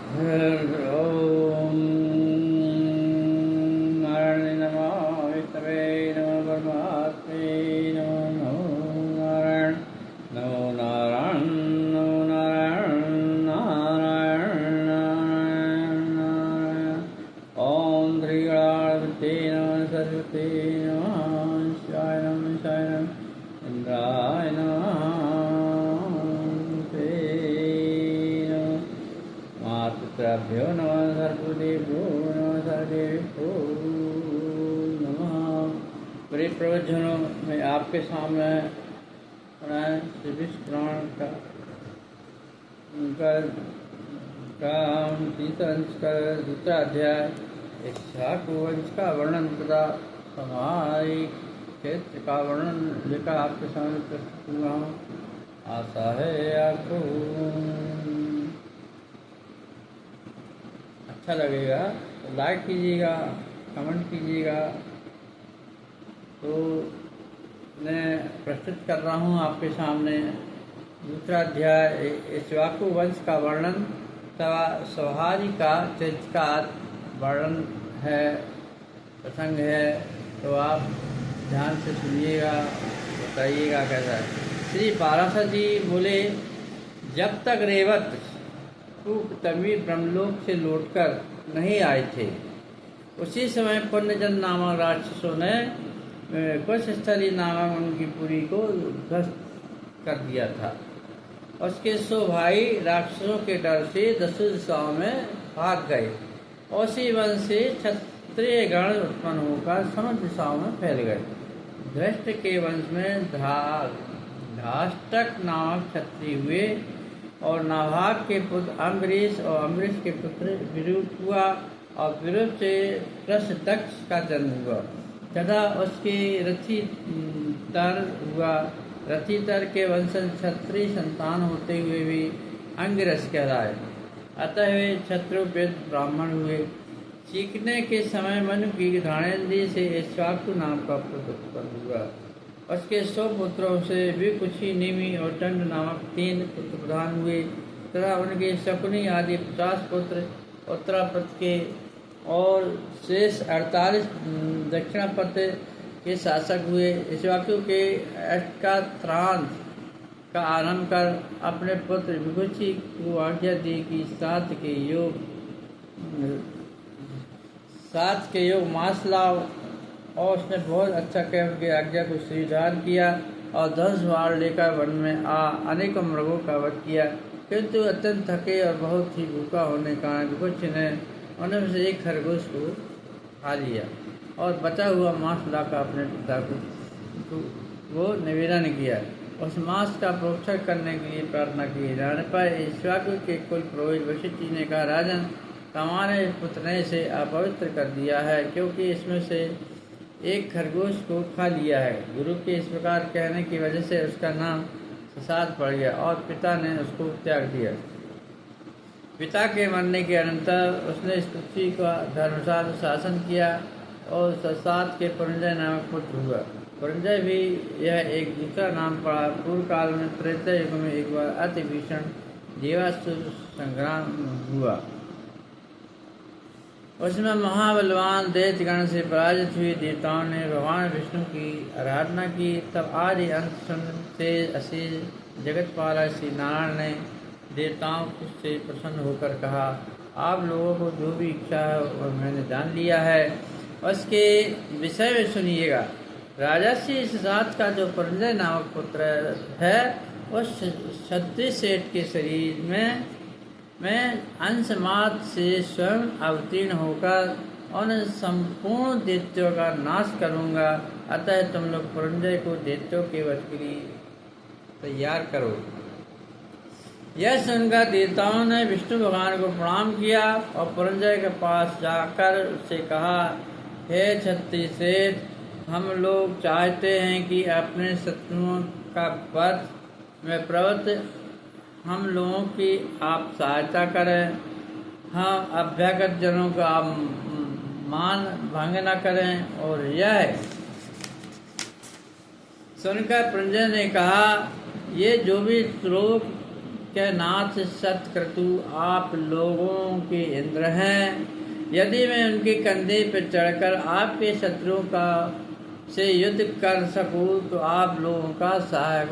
ॐ नारायणाय नमः विष्णवे नमः परमात्मने नमो नारायण नमो नारायण नमो नारायण नारायण नारायण नारायण। ॐ श्रीगणाधिपते नमः सरस्वती नमः शिवाय नमः शिवाय नमः इंद्राय नमः मातृभ्यो नमः सर्वदेवो नमः सर्वेभ्यो नमः। प्रिय प्रवचनों में आपके सामने श्री विष्णु पुराण का तीसरा का दूसरा अध्याय इक्ष्वाकु वंश का वर्णन तथा सामायिक क्षेत्र का वर्णन लेकर आपके सामने प्रस्तुत हुआ हूँ। आशा है आपको अच्छा लगेगा, तो लाइक कीजिएगा, कमेंट कीजिएगा। तो मैं प्रस्तुत कर रहा हूँ आपके सामने दूसरा अध्याय इक्ष्वाकु वंश का वर्णन तथा सौहार्द का चरित्र का वर्णन है, प्रसंग है। तो आप ध्यान से सुनिएगा, बताइएगा कैसा है। श्री पाराशर जी बोले, जब तक रेवत तमी ब्रह्मलोक से लौटकर नहीं आए थे, उसी समय पुण्यजन नामक राक्षसों ने कुशस्थली नामक उनकी पुरी को ध्वस्त कर दिया था। उसके 100 भाई राक्षसों के डर से 10 दिशाओं में भाग गए। उसी वंश से क्षत्रिय गण उत्पन्न होकर समस्त दिशाओं में फैल गए। धृष्ट के वंश में धाष्टक नामक क्षत्रिय हुए और नाभाग के पुत्र अम्बरीश और अम्बरीश के पुत्र विरूप हुआ और विरूप से प्रसदक्ष का जन्म हुआ तथा उसके रथितर हुआ। रथितर के वंशज क्षत्रिय संतान होते हुए भी अंगिरस कहलाए, अतः वे क्षत्रोपेत ब्राह्मण हुए। सीखने के समय मनु की घ्राणेन्द्रिय से इक्ष्वाकु नाम का पुत्र उत्पन्न हुआ। उसके 100 पुत्रों से भी कुछ ही निमि और दंड नामक 3 पुत्र प्रधान हुए तथा उनके शकुनी आदि 50 पुत्र उत्तरापथ के और शेष 48 दक्षिणापथ के शासक हुए। इक्ष्वाकु के अष्टात्रांत का आरंभ कर अपने पुत्र विभूषी को आज्ञा दी कि 7 के योग मास लाओ, और उसने बहुत अच्छा कह उनकी आज्ञा को स्वीकार किया और 10 बार लेकर वन में अनेकों मृगों का वध किया। किंतु अत्यंत थके और बहुत ही भूखा होने के कारण विभूषी ने उनमें से एक खरगोश को खा लिया और बचा हुआ मांस लाकर अपने पिता को वो निवेदन किया। उस मांस का प्रोक्षण करने के लिए प्रार्थना की जाने पर इक्ष्वाकु के कुल पुरोहित वशिष्ठ जी ने कहा, राजन, तुम्हारे पुत्र ने इसे अपवित्र कर दिया है, क्योंकि इसमें से एक खरगोश को खा लिया है। गुरु के इस प्रकार कहने की वजह से उसका नाम ससाद पड़ गया और पिता ने उसको त्याग दिया। पिता के मरने के अनंतर उसने इस पृथ्वी का धर्मशास्त्र शासन किया और ससाद के पुरंजय नामक पुत्र हुआ। पुरंजय भी यह एक दूसरा नाम पड़ा। पूर्व काल में त्रेता युग में एक बार अति भीषण देवासुर संग्राम हुआ। उसमें महाबलवान दैत्यगण से पराजित हुई देवताओं ने भगवान विष्णु की आराधना की। तब आदि अंत से असीम जगतपाला श्री नारायण ने देवताओं से प्रसन्न होकर कहा, आप लोगों को जो भी इच्छा है वह मैंने जान लिया है, उसके विषय में सुनिएगा। राजर्षि ससाद का जो पुरंजय नामक पुत्र है, उस क्षत्रिय सेठ के शरीर में मैं अंश मात्र से स्वयं अवतीर्ण होकर उन संपूर्ण दैत्यों का नाश करूंगा। अतः तुम लोग पुरंजय को दैत्यों के वध के लिए तैयार करो। यह सुनकर देवताओं ने विष्णु भगवान को प्रणाम किया और पुरंजय के पास जाकर उससे कहा, हे क्षत्रिय सेठ, हम लोग चाहते हैं कि अपने शत्रुओं का वध में प्रवृत्त हम लोगों की आप सहायता करें। हम अभ्यागत जनों का आप मान भंग न करें। और यह सुनकर पुरंजय ने कहा, ये जो भी श्लोक के नाथ सतक्रतु आप लोगों के इंद्र हैं। यदि मैं उनके कंधे पर चढ़कर आपके शत्रुओं का से युद्ध कर सकूं तो आप लोगों का सहायक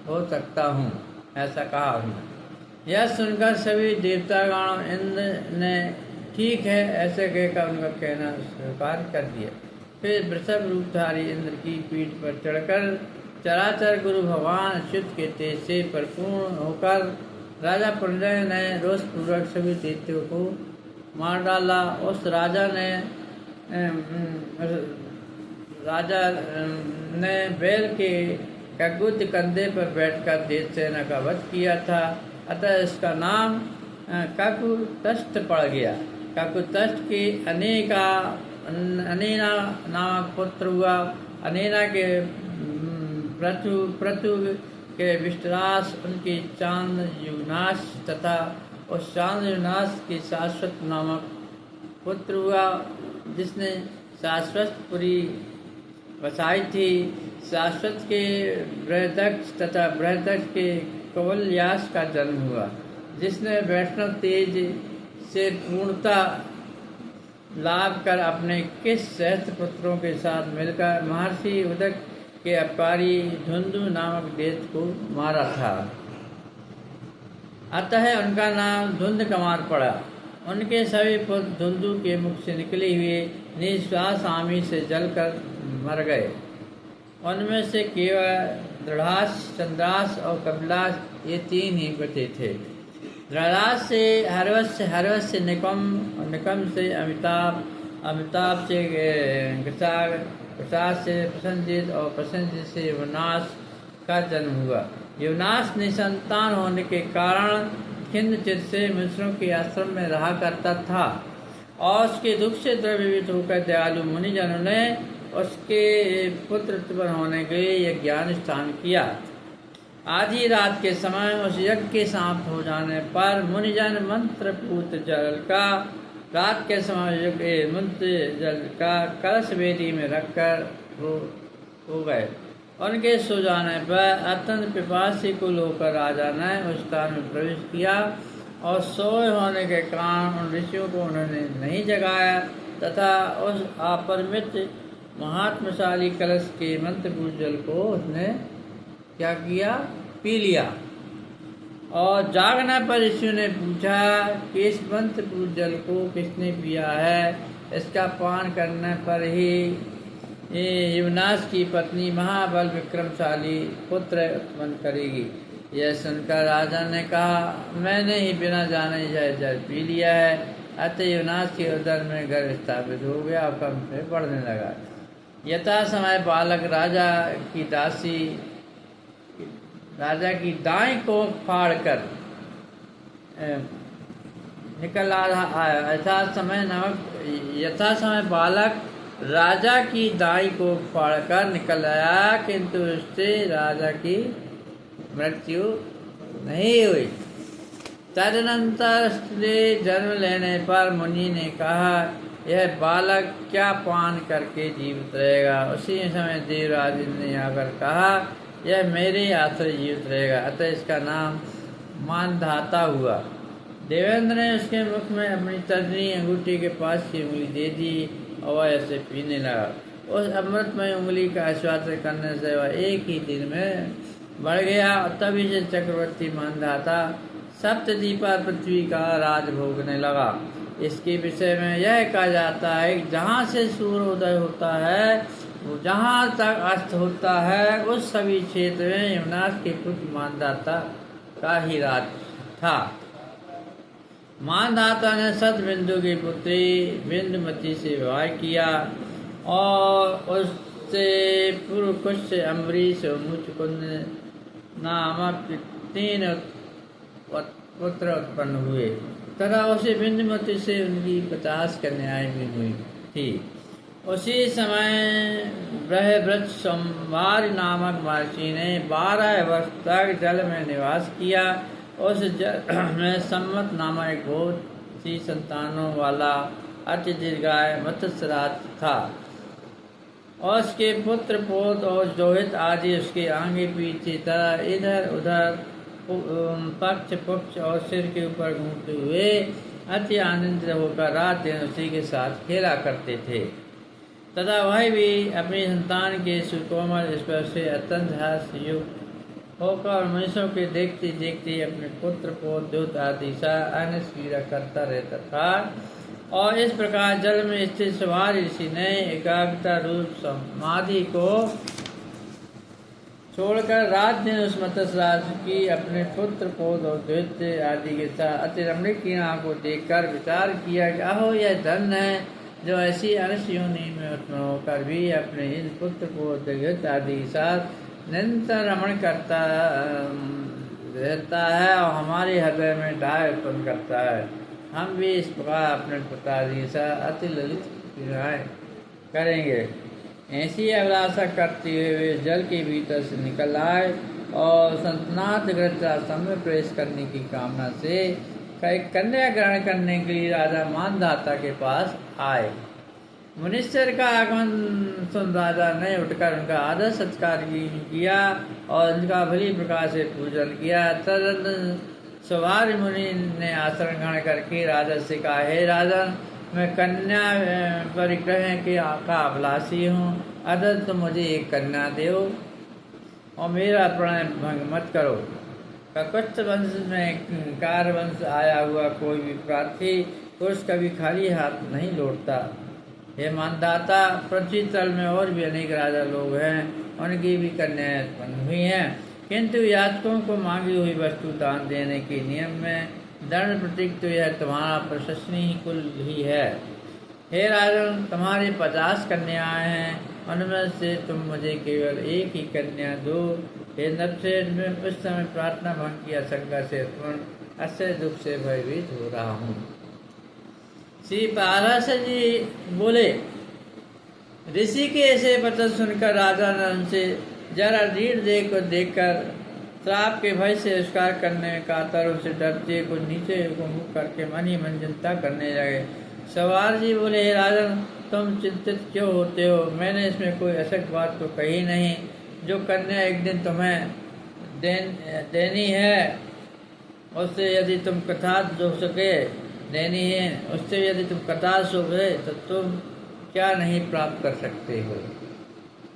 हो सकता हूँ, ऐसा कहा उन्होंने। यह सुनकर सभी देवतागण इंद्र ने ठीक है ऐसे कहकर उनका कहना स्वीकार कर दिया। फिर वृषभ रूपधारी इंद्र की पीठ पर चढ़कर चराचर गुरु भगवान अच्युत के तेज से परिपूर्ण होकर राजा पुंजय ने रोषपूर्वक सभी दैत्यों को मार डाला। उस राजा ने बैल के कगुद कंधे पर बैठकर दैत्य सेना का वध किया था, अतः इसका नाम काकुतस्थ पड़ गया। काकुतस्थ की अनेना नामक पुत्र हुआ। अनेना के प्रतु के विष्टरास, उनकी चांद युनाश तथा उस चांद युनाश की शाश्वत नामक पुत्र हुआ, जिसने शाश्वतपुरी बसाई थी। शाश्वत के बृहदक्ष तथा बृहदक्ष के कवलयास का जन्म हुआ, जिसने वैष्णव तेज से पूर्णता लाभ कर अपने किस सहस्त्र पुत्रों के साथ मिलकर महर्षि उदक के अपकारी धुंधु नामक दैत्य को मारा था। अतः उनका नाम धुंधकमार पड़ा। उनके सभी पुत्र धुंधु के मुख से निकले हुए निश्वास आमी से जलकर मर गए। उनमें से केवल दृढ़ास, चंद्रास और कपिलास ये तीन ही बचे थे। दृढ़ास से हरवश, हरवश से निकम और निकम से अमिताभ, अमिताभ से गृषाग, गृषाग से प्रसन्नजित और प्रसन्नजित से युवनाश का जन्म हुआ। युवनाश निसंतान होने के कारण खिन्नचित से मिश्रों के आश्रम में रहा करता था और उसके दुख से द्रवीभूत होकर दयालु मुनिजनों ने उसके पुत्र उत्पन्न होने के लिए यह ज्ञान स्थान किया। आधी रात के समय उस यज्ञ के समाप्त हो जाने पर मुनिजन मंत्र पूत जल का रात के समय मंत्र जल का कलश वेदी में रखकर हो गए। उनके सो जाने पर अत्यंत पिपासी कुल होकर राजा ने उस स्थान में प्रवेश किया और सोए होने के कारण उन ऋषियों को उन्होंने नहीं जगाया तथा उस अपरिमित महात्मशाली कलश के मंत्रपूर्ण जल को उसने क्या किया, पी लिया। और जागने पर ऋषियों ने पूछा कि इस मंत्रपूर्ण जल को किसने पिया है। इसका पान करने पर ही युवनाश की पत्नी महाबल विक्रमशाली पुत्र उत्पन्न करेगी। यह सुनकर राजा ने कहा, मैंने ही बिना जाने यह जल पी लिया है। अतः युवनाश के उदर में गर्भ स्थापित हो गया और कम से बढ़ने लगा। यथा समय बालक राजा की दाई को फाड़ कर निकल आया। यथा समय बालक राजा की दाई को फाड़कर निकल आया, किंतु उससे राजा की मृत्यु नहीं हुई। तदनंतर उसने जन्म लेने पर मुनि ने कहा, यह बालक क्या पान करके जीवित रहेगा। उसी समय देवराज ने आकर कहा, यह मेरे आश्रय जीवित रहेगा। अतः इसका नाम मानधाता हुआ। देवेंद्र ने उसके मुख में अपनी तर्जनी अंगूठी के पास की उंगली दे दी और वह ऐसे पीने लगा। उस अमृतमय उंगली का आस्वाद करने से वह एक ही दिन में बढ़ गया। तभी से चक्रवर्ती मानधाता सप्तदीपा पृथ्वी का राज भोगने लगा। इसके विषय में यह कहा जाता है कि जहाँ से सूर्योदय होता है वो जहाँ तक अस्त होता है उस सभी क्षेत्र में युवनाश के पुत्र मानधाता का ही राज था। मानधाता ने सतबिंदु की पुत्री बिंदुमती से विवाह किया और उससे पूर्व कुछ से अम्बरीश और मुचकुंद नामक 3 पुत्र उत्पन्न हुए तथा उसी बिंदुमती से उनकी 50 कन्याएं भी हुई थी। उसी समय बृहद्रथ संवार नामक महर्षि ने 12 वर्ष तक जल में निवास किया। उस जल में सम्मत नामक एक बहुत सी संतानों वाला अति दीर्घाय मत्स्यराज था। और उसके पुत्र पोत और जोहित आदि उसके आगे पीछे तरह इधर उधर पक्ष पुक्ष और सिर के ऊपर घूमते हुए अति आनंदित होकर रात दिन उसी के साथ खेला करते थे तथा वह भी अपनी संतान के सुकोमल स्पर्श से अत्यंत हास्ययुक्त होकर मनुष्यों के देखते देखते अपने पुत्र को दूत आदि सा अन्य क्रीड़ा करता रहता था। और इस प्रकार जल में स्थित सवार ऋषि ने एकाग्रता रूप समाधि को छोड़कर रात दिन उस मत्स्य राज की अपने पुत्र को द्वैत आदि के साथ अति रमणीक क्रीड़ा को देखकर विचार किया कि अहो यह धन है जो ऐसी अनस योनि में उत्पन्न होकर भी अपने इन पुत्र को द्वैत आदि के साथ निरंतर रमण करता रहता है और हमारे हृदय में डाय उत्पन्न करता है। हम भी इस प्रकार अपने पिताजी से अति ललित क्रियाएं करेंगे। ऐसी अभिलाषा करते हुए जल के भीतर से निकल आए और संतनाथ आश्रम में प्रवेश करने की कामना से कन्या ग्रहण करने के लिए राजा मानधाता के पास आए। मुनीश्वर का आगमन सुन राजा ने उठकर उनका आदर सत्कार किया और उनका भली प्रकार से पूजन किया। तदनंतर सवारी मुनि ने आसन ग्रहण करके राजा से कहा, हे राजन, मैं कन्या परिग्रह के का अभिलाषी हूँ, अतः तुम मुझे एक कन्या दो और मेरा प्रणय भंग मत करो। ककुत्स वंश में कार वंश आया हुआ कोई भी प्रार्थी पुरुष कभी खाली हाथ नहीं लौटता। हे मानदाता, पृथ्वी तल में और भी अनेक राजा लोग हैं, उनकी भी कन्याएं उत्पन्न हुई हैं, किंतु याचकों को मांगी हुई वस्तु दान देने के नियम में दंड प्रतीक तो यह तुम्हारा प्रशंसनीय कुल ही है। हे राजन, तुम्हारी 50 कन्याएं हैं, उनमें से तुम मुझे केवल एक ही कन्या दो। हे नरसेठ, मैं उस समय प्रार्थना भंग की आशंका से उत्पन्न अस्य दुख से भयभीत हो रहा हूँ। श्री पारस जी बोले, ऋषि के ऐसे वचन सुनकर राजा ने उनसे जरा रीढ़ देखकर श्राप के भय से नमस्कार करने में कातर से डरते कुछ नीचे को मुख करके मन ही मन चिंता करने लगे। सवार जी बोले, हे राजन, तुम चिंतित क्यों होते हो? मैंने इसमें कोई अशक बात तो कही नहीं। जो कन्या एक दिन तुम्हें देनी है, उससे यदि तुम कथा जो सके देनी है, उससे यदि तुम कथा सो गए तो तुम क्या नहीं प्राप्त कर सकते हो।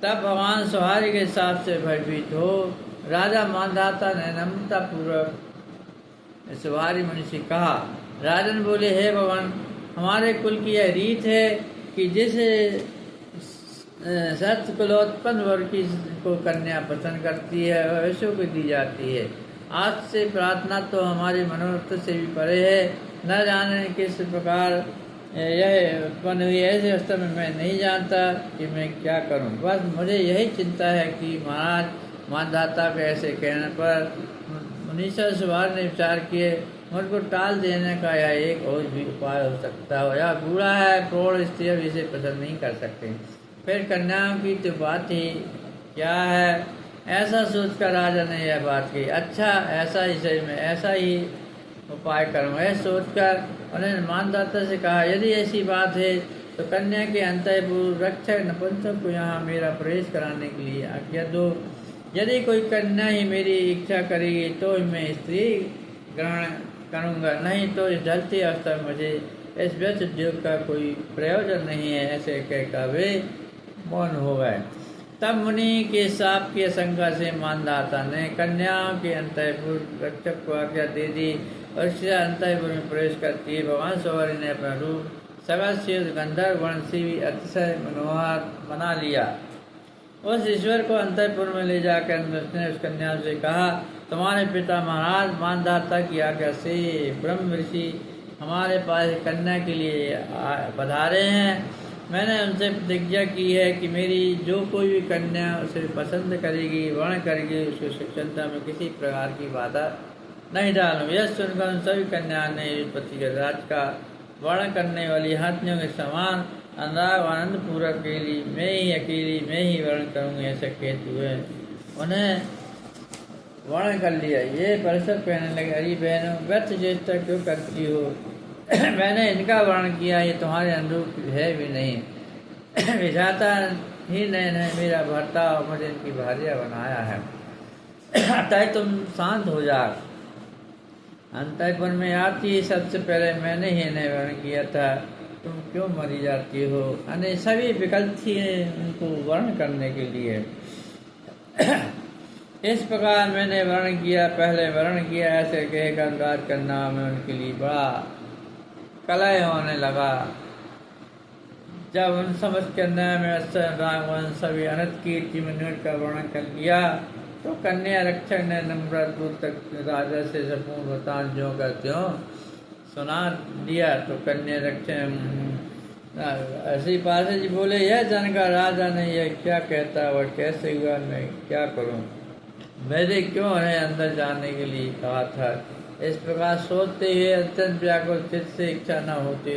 तब भगवान सवारी के हिसाब से भयभीत हो राजा मानधाता ने नम्रता पूर्वक सवारी मुनि से कहा। राजन बोले, हे भगवान, हमारे कुल की यह रीत है कि जिस सत्कुलोत्पन्न वर्ग की को कन्या पसंद करती है वह वैश्यों को दी जाती है। आज से प्रार्थना तो हमारे मनोरथ से भी परे है। न जाने किस प्रकार यह उत्पन्न हुई है, ऐसे अवस्था में मैं नहीं जानता कि मैं क्या करूं। बस मुझे यही चिंता है कि महाराज मानधाता के ऐसे कहने पर मुनीश्वर सवार ने विचार किए मुझको टाल देने का यह एक और भी उपाय हो सकता है। यह बूढ़ा है, प्रौढ़ स्त्री इसे पसंद नहीं कर सकते, फिर कन्याओं की तो बात ही क्या है। ऐसा सोचकर राजा ने यह बात की। अच्छा, ऐसा ही सही में ऐसा ही उपाय करूँ। यह सोचकर उन्होंने मानदाता से कहा, यदि ऐसी बात है तो कन्या के अंतःपुर रक्षक नपुंसक को यहाँ मेरा प्रवेश कराने के लिए आज्ञा दो। यदि कोई कन्या ही मेरी इच्छा करेगी तो मैं स्त्री ग्रहण करूँगा, नहीं तो इस ढलती अवस्था में मुझे इस व्यस्त उद्योग का कोई प्रयोजन नहीं है। ऐसे कहकर वे मौन हो गए। तब मुनि के साप की आशंका से मानदाता ने कन्याओं के अंतःपुर रक्षक को आज्ञा दे दी और इससे अंतःपुर में प्रवेश करती भगवान सवारी ने अपना रूप सगस्य गंधर्व गण से भी अतिशय मनोहर बना लिया। उस ईश्वर को अंतःपुर में ले जाकर उसने उस कन्या से कहा, तुम्हारे पिता महाराज मानदाता की आज्ञा से ब्रह्म ऋषि हमारे पास कन्या के लिए पधारे हैं। मैंने उनसे प्रतिज्ञा की है कि मेरी जो कोई भी कन्या उसे पसंद करेगी, वर्ण करेगी, उसको शिक्षणता में किसी प्रकार की बाधा नहीं डालूँ। यह सुनकर उन सभी कन्या ने पति के राज का वर्ण करने वाली हाथियों के समान अनुराग आनंद पूर्वक अकेली मैं ही वर्ण करूँगी ऐसा कहते हुए उन्हें वर्ण कर लिया। ये परसर कहने लगे, अरे बहनों, व्यर्थ चेष्टा क्यों करती हो? मैंने इनका वर्ण किया, ये तुम्हारे अनुरूप है भी नहीं। विधाता ही ने मेरा भर्ता और मुझे इनकी भार्या बनाया है। अतः तुम शांत हो जा। अंतःपुर में आती सबसे पहले मैंने ही इन्हें वर्ण किया था, तुम क्यों मरी जाती हो। अन्य सभी विकल्प थी उनको वर्ण करने के लिए। इस प्रकार मैंने वर्ण किया, पहले वर्ण किया, ऐसे कहकर राज करना में उनके लिए बड़ा कलह होने लगा। जब उन समझ करने में रावण सभी अनंत कीर्ति मनोज का वर्णन कर लिया, तो कन्या रक्षक ने नम्रपूर्वक राजा से संपूर्ण वृतांत ज्यों का त्यों सुना दिया। तो कन्या रक्षक ऐसी पासे जी बोले, यह जानकर राजा ने यह क्या कहता और कैसे हुआ, मैं क्या करूं, मेरे क्यों है अंदर जाने के लिए कहा था। इस प्रकार सोचते हुए अत्यंत व्याकुल चित्त से इच्छा न होते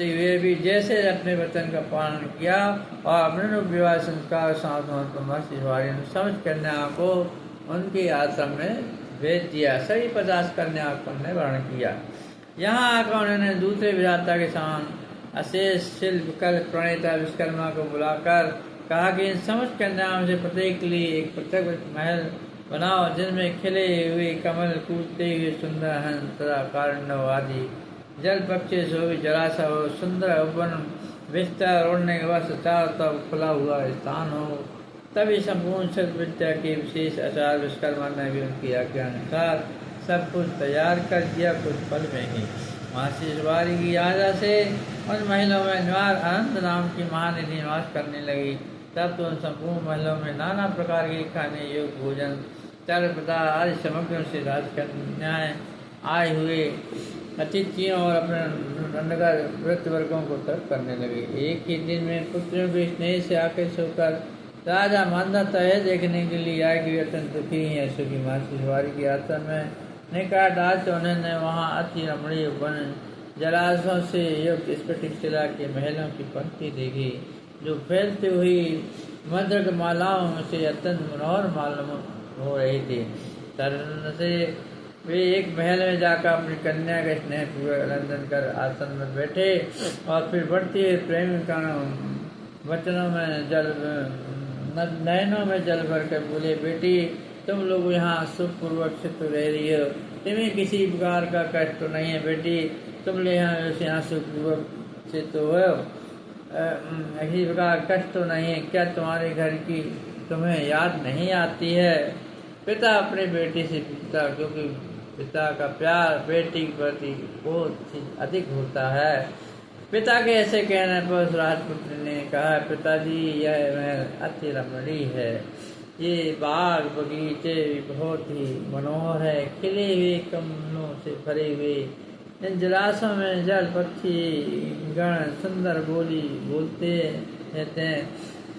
हुए भी जैसे अपने वचन का पालन किया और अपने विवाह संस्कार महर्षि ने समझ कन्या को उनके आश्रम में भेज दिया। सभी 50 कन्या ने वर्ण किया। यहाँ आकर उन्होंने दूसरे विधाता के समान अशेष शिल्प कल प्रणेता विश्वकर्मा को बुलाकर कहा कि इन समझ कन्याओं से प्रत्येक के लिए एक पृथक महल बनाओ, जिनमें खिले हुए कमल, कूदते हुए सुंदर हंस तथा कारण्डव आदि जल पक्षी सोवी जलाशय हो, सुंदर उपवन बिस्तर ओढ़ने के बाद चारों तरफ खुला हुआ स्थान हो। तभी संपूर्ण शिल्प विद्या के विशेष आचार्य विश्वकर्मा ने भी उनकी आज्ञा अनुसार सब कुछ तैयार कर दिया। कुछ पल में ही महर्षि सवारी की आज्ञा से उन महलों में निवार अनंत नाम की महानिधि निवास करने लगी। तब तो उन संपूर्ण महलों में नाना प्रकार के खाने योग्य भोजन चल प्रदा आदि सामग्रियों से राजकन्याएं आए हुए अतिथियों और अपने नगर वृत्तवर्गों को तर्क करने लगे। एक ही दिन में पुत्रों के स्नेह से आकृष्ट होकर राजा मानदाता है देखने के लिए आए कि अत्यंत दुखी हैं। सुखी महर्षि सवारी की आश्रम में निकट आज तो उन्होंने वहाँ अति रमणीय वन जलाशयों से युक्त स्फटिक शिला के महलों की पंक्ति देखी, जो फैलती हुई मधुर मालाओं से अत्यंत मनोहर मालूम हो रही थी। तरन से वे एक महल में जाकर अपनी कन्या का स्नेह पूर्वक अभिनंदन कर आसन में बैठे और फिर बढ़ती हुई प्रेम वचनों में नयनों में जल भर कर बोले, बेटी तुम लोग यहाँ सुखपूर्वक चित्त रह रही हो, तुम्हें किसी प्रकार का कष्ट तो नहीं है बेटी, तुम ले यहाँ सुखपूर्वक चित्त हो, किसी प्रकार कष्ट तो नहीं है। क्या तुम्हारे घर की तुम्हें याद नहीं आती है। पिता अपने बेटी से पूछता, क्योंकि पिता का प्यार बेटी के प्रति बहुत अधिक होता है। पिता के ऐसे कहने पर उस राजपुत्र ने कहा, पिताजी यह महल अति रमणीय है, ये बाग बगीचे बहुत ही मनोहर है, खिले हुए कमलों से भरे हुए इन जलाशयों में जल पक्षी गण सुंदर बोली बोलते रहते हैं।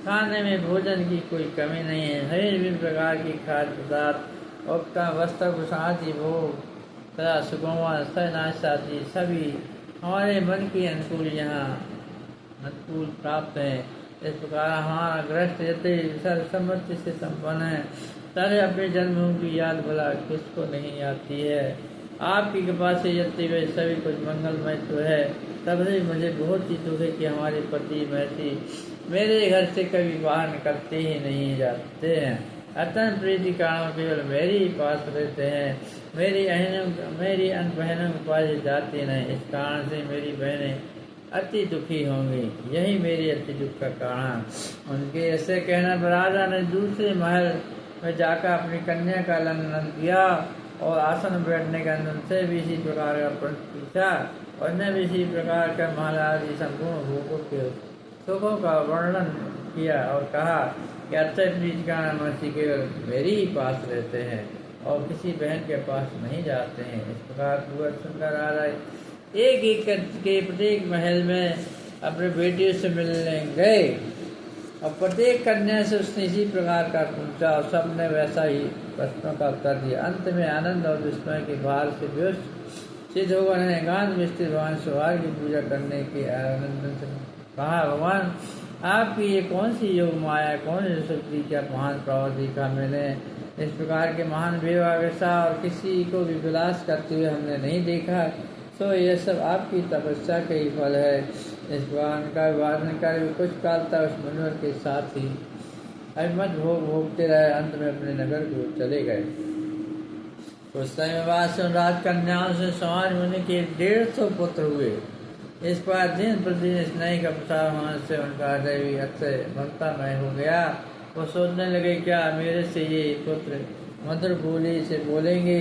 खाने में भोजन की कोई कमी नहीं है, हर विभिन्न प्रकार की खाद्य पदार्थ और वस्त्र कुशादी भोग तथा सुगमवा सनाशादी सभी हमारे मन के अनुकूल प्राप्त है। इस प्रकार हमारा गृहस्थ यदि सर्वसम्मति से संपन्न है, तरह अपने जन्मों की याद भला किसको नहीं आती है। आपकी कृपा से यदि वे सभी कुछ मंगलमय तो है, तब से मुझे बहुत ही दुख है कि हमारे पति महर्षि मेरे घर से कभी बाहर निकलते ही नहीं जाते हैं। अत्यंत प्रीति कारण केवल मेरे ही पास रहते हैं, मेरी अन्य बहनों के पास जाती नहीं। इस कारण से मेरी बहनें अति दुखी होंगी, यही मेरी अति दुख का कारण। उनके ऐसे कहने पर राजा ने दूसरे महल में जाकर अपनी कन्या का आलिंगन किया और आसन बैठने के अंदर से भी इसी प्रकार का प्रश्न पूछा और उन्हें भी इसी प्रकार का महाराज संपूर्ण भोगों के सुखों का वर्णन किया और कहा कि अत्यंत प्रीति का महर्षि केवल मेरे ही पास रहते हैं और किसी बहन के पास नहीं जाते हैं। इस प्रकार पूरा सुंदर आ रहा है। एक एक करके प्रत्येक महल में अपने बेटियों से मिलने गए और प्रत्येक कन्या से उसने इसी प्रकार का पूछा और सबने वैसा ही प्रश्नों का उत्तर दिया। अंत में आनंद और विस्मय के भार से व्युष्ट सिद्ध होकर उन्होंने एकांत में स्थित भगवान शिवार की पूजा करने के आनंद से कहा, भगवान आपकी ये कौन सी योग माया, कौन सी शक्ति, क्या महान प्रभाव देखा मैंने। इस प्रकार के महान विवाह और किसी को भी विलास करते हुए हमने नहीं देखा, तो यह सब आपकी तपस्या का ही फल है। इस भगवान का वर्णन कर कुछ काल तक उस मनोहर के साथ ही अभिमत भोग भोगते रहे, अंत में अपने नगर को चले गए। उस समय वास राजकन्याओं से समाज मुनि के 150 पुत्र हुए। इस पर दिन प्रतिदिन स्नेह का प्रसार होने से उनका हृदय भी अक्षय ममतामय हो गया। वो सोचने लगे, क्या मेरे से ये पुत्र मधुर बोली से बोलेंगे,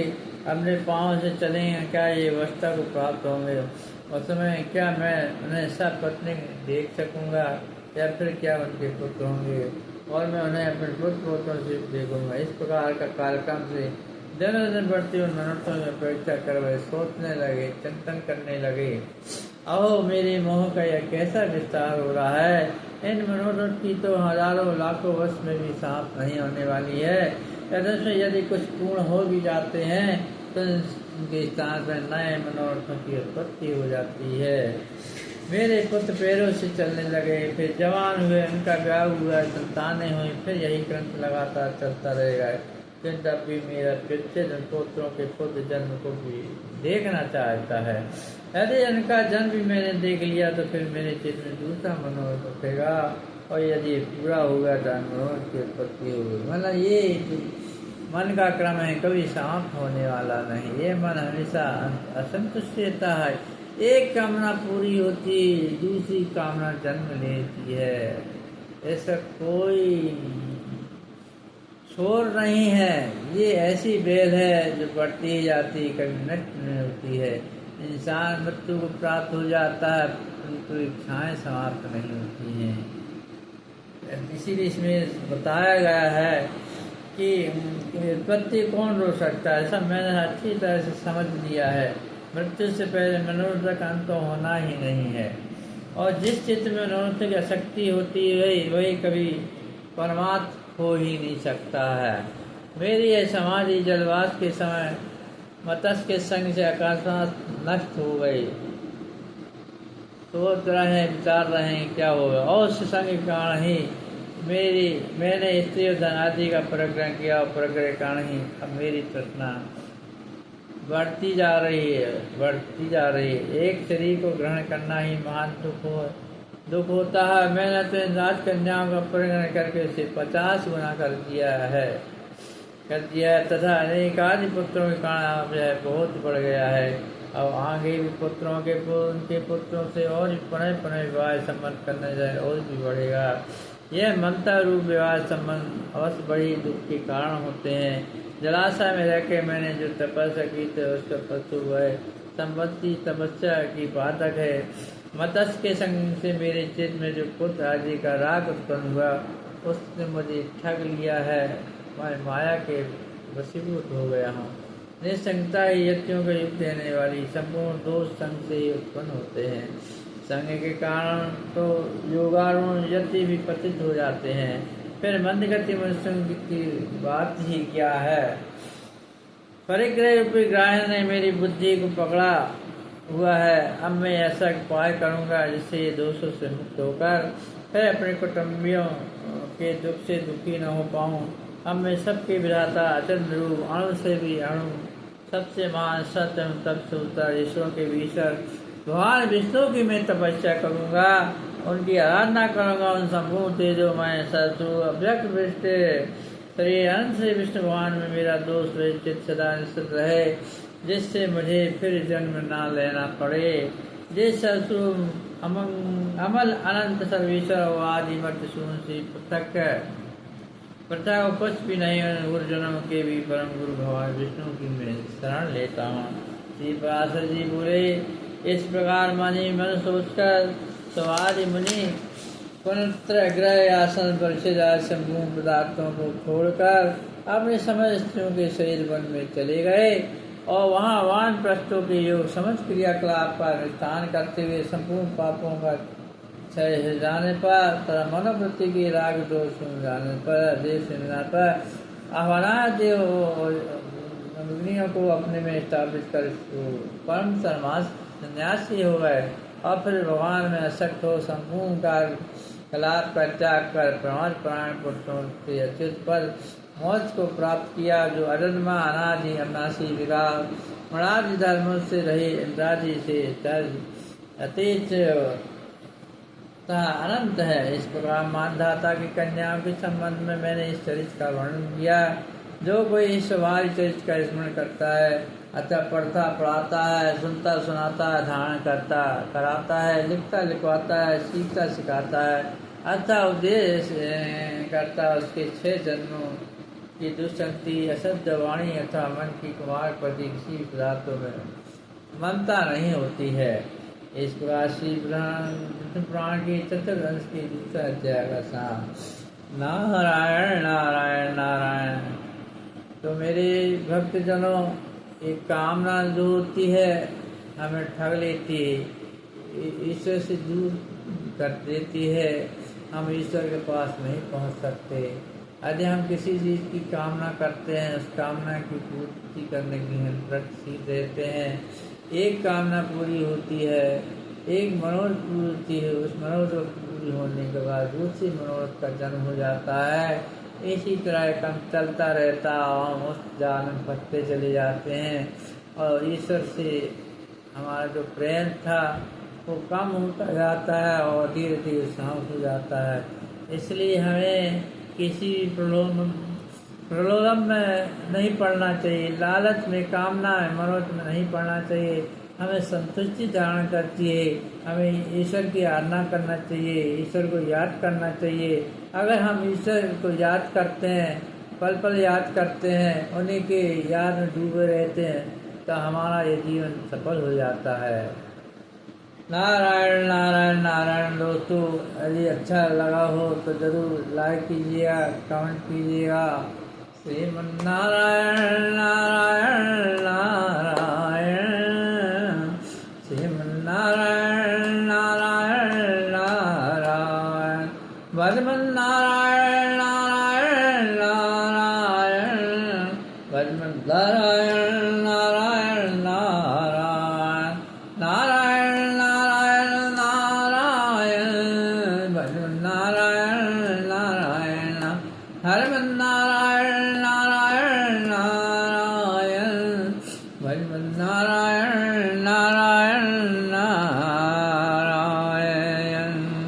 अपने पाँव से चलेंगे, क्या ये अवस्था को प्राप्त होंगे? उस समय क्या मैं उन्हें सब पत्नी देख सकूंगा, या फिर क्या उनके पुत्र होंगे और मैं उन्हें अपने पुत्र पोतों से देखूंगा? इस प्रकार का कार्यक्रम से दिनों दिन बढ़ती हुई मनोरथों की अपेक्षा कर वह सोचने लगे, चिंतन करने लगे, अहो मेरे मोह का यह कैसा विस्तार हो रहा है। इन मनोरथ की तो हजारों लाखों वर्ष में भी समाप्त नहीं होने वाली है। यदि कुछ पूर्ण हो भी जाते हैं तो उनके स्थान पर नए मनोरथों की उत्पत्ति हो जाती है। मेरे पुत्र पैरों से चलने लगे, फिर जवान हुए, उनका ब्याह हुआ, संतानें हुई, फिर यही क्रम लगातार चलता रहेगा। किंतु भी मेरा विच्छेद पुत्रों के पुत्र जन्म को भी देखना चाहता है। यदि उनका जन्म भी मैंने देख लिया तो फिर मेरे चित्त में दूसरा मनोरथ उठेगा, और यदि पूरा होगा तो मनोरथ की उत्पत्ति होगी। मतलब ये मन का क्रम है, कभी समाप्त होने वाला नहीं। ये मन हमेशा असंतुष्ट रहता है। एक कामना पूरी होती, दूसरी कामना जन्म लेती है। ऐसा कोई छोर नहीं है। ये ऐसी बेल है जो बढ़ती ही जाती, कभी नष्ट नहीं होती है। इंसान मृत्यु को प्राप्त हो जाता है, परंतु इच्छाएं समाप्त नहीं होती हैं। इसीलिए इसमें बताया गया है कि उत्पत्ति कौन रोक सकता है। ऐसा मैंने अच्छी तरह से समझ लिया है। मृत्यु से पहले मनोरथ का अंत होना ही नहीं है, और जिस चित्त में मनोरथ की आसक्ति होती है वही कभी परमात्मा हो ही नहीं सकता है। मेरी यह समाधि जलवास के समय मत्स्य के संग से आकाशवास नष्ट हो गई। सोच रहे हैं, विचार रहे हैं क्या होगा, और उस संग के कारण ही मैंने स्त्री और धन आदि का परिग्रह किया, और परिग्रह के कारण ही अब मेरी तृष्णा बढ़ती जा रही है। एक शरीर को ग्रहण करना ही महान दुख होता है। मैंने तो इन राजकन्याओं का परिग्रहण करके उसे 50 गुना कर दिया है तथा अनेक आदि पुत्रों के कारण अब यह बहुत बढ़ गया है। अब आगे भी पुत्रों के उनके पुत्रों से और पुनः विवाह संबंध करने जाए और भी बढ़ेगा। यह ममता रूप विवाह संबंध अवश्य बड़ी दुख के कारण होते हैं। जलाशय में रहकर मैंने जो तपस्या की थी उसका फल हुआ संपत्ति तपस्या की बाधक है। मत्स्य के संग से मेरे चित्त में जो पुत्र आदि का राग उत्पन्न हुआ उसने मुझे ठग लिया है। मैं माया के वशीभूत हो गया हूँ। निसंगता ही यतियों को युक्त देने वाली संपूर्ण दोष संग से ही उत्पन्न होते हैं। संग के कारण तो योगारूढ़ यति भी पतित हो जाते हैं। फिर मंदगति मनुष्यों की बात ही क्या है। परिग्रह रूपी ग्राह्य ने मेरी बुद्धि को पकड़ा हुआ है। अब मैं ऐसा उपाय करूँगा जिससे ये दोषों से मुक्त होकर फिर अपने कुटुंबियों के दुख से दुखी न हो पाऊँ। अब मैं सबके विधाता अचल रूप अणु से भी अणु सबसे महान सत्य तब से उत्तर ईश्वरों के भीतर भगवान विष्णु की मैं तपस्या करूँगा, उनकी आराधना करूँगा। उन संपूर्ण तेजोमय सत्सु अव्यक्त वृष्टि शरीर अंत से विष्णु भगवान में मेरा दोष चित्त सदा निश्चित रहे, जिससे मुझे फिर जन्म ना लेना पड़े। जिस सत्सु अमल अनंत सर्वेश्वर आदि मर्त शून्य पृथक कुछ भी नहीं, गुरु जन्म के भी परम गुरु भगवान विष्णु की मैं शरण लेता हूँ। श्री पराशर जी बोले, इस प्रकार मन सोचकर सवादि मुनि पुनः ग्रह आसन परिषद संपूर्ण पदार्थों को छोड़कर अपने समस्त स्त्रियों के शरीर वन में चले गए, और वहाँ वानप्रस्थों के योग समझ क्रियाकलाप का अनुष्ठान करते हुए संपूर्ण पापों का क्षय हो जाने पर तथा मनोवृत्ति की राग दोष हो जाने पर देश पर आह्वानादेव अग्नियों को अपने में स्थापित कर परम सन्यासी हो गए, और फिर भगवान में आसक्त हो संपूर्ण कलाप का त्याग कर प्रमाण प्राण पुरुषों से अच्युत पर मोक्ष को प्राप्त किया, जो अजन्मा अनादि अनाशी विकार मणादि धर्मों से रहे इंद्रादि से अतीत तथा अनंत है। इस प्रकार मानधाता की कन्याओं के संबंध में मैंने इस चरित्र का वर्णन किया। जो कोई इस सवारी चरित्र का स्मरण करता है अतः पढ़ता पढ़ाता है, सुनता सुनाता है, धारण करता कराता है, लिखता लिखवाता है, सीखता सिखाता है अतः उपदेश करता है, उसके 6 जन्मों की दुष्शक्ति असत्य वाणी अथवा मन की कुमार प्रति किसी भी पदार्थों में ममता नहीं होती है। इस प्रकार श्री विष्णु पुराण की चतुर्दश की दूसरा अध्याय का सार। नारायण नारायण नारायण। तो मेरे भक्तजनों, एक कामना जो होती है हमें ठग लेती है, ईश्वर से दूर कर देती है। हम ईश्वर के पास नहीं पहुंच सकते। यदि हम किसी चीज़ की कामना करते हैं, उस कामना की पूर्ति करने की हम प्रगतिशील रहते हैं। एक कामना पूरी होती है, एक मनोरथ पूरी होती है, उस मनोरथ पूरी होने के बाद दूसरी मनोरथ का जन्म हो जाता है। इसी तरह कम चलता रहता, हम उस जाल में फंसते चले जाते हैं और ईश्वर से हमारा जो प्रेम था वो कम होता जाता है और धीरे धीरे शांत हो जाता है। इसलिए हमें किसी प्रलोभन में नहीं पड़ना चाहिए, लालच में, कामना में, मनोरथ में नहीं पड़ना चाहिए। हमें संतुष्टि धारण करती है। हमें ईश्वर की आराधना करना चाहिए, ईश्वर को याद करना चाहिए। अगर हम ईश्वर को याद करते हैं, पल पल याद करते हैं, उन्हीं के याद में डूबे रहते हैं, तो हमारा ये जीवन सफल हो जाता है। नारायण नारायण नारायण। दोस्तों, यदि अच्छा लगा हो तो ज़रूर लाइक कीजिएगा, कमेंट कीजिएगा। श्रीमन्नारायण नारायण नारायण, श्रीमन्नारायण नारायण नारायण, भजमन्नारायण नारायण नारायण, भजमन्नारायण नारायण नारायण, नारायण नारायण नारायण, भजमन्नारायण नारायण, हरमन्नारायण नारायण नारायण, भजमन्नारायण नारायण।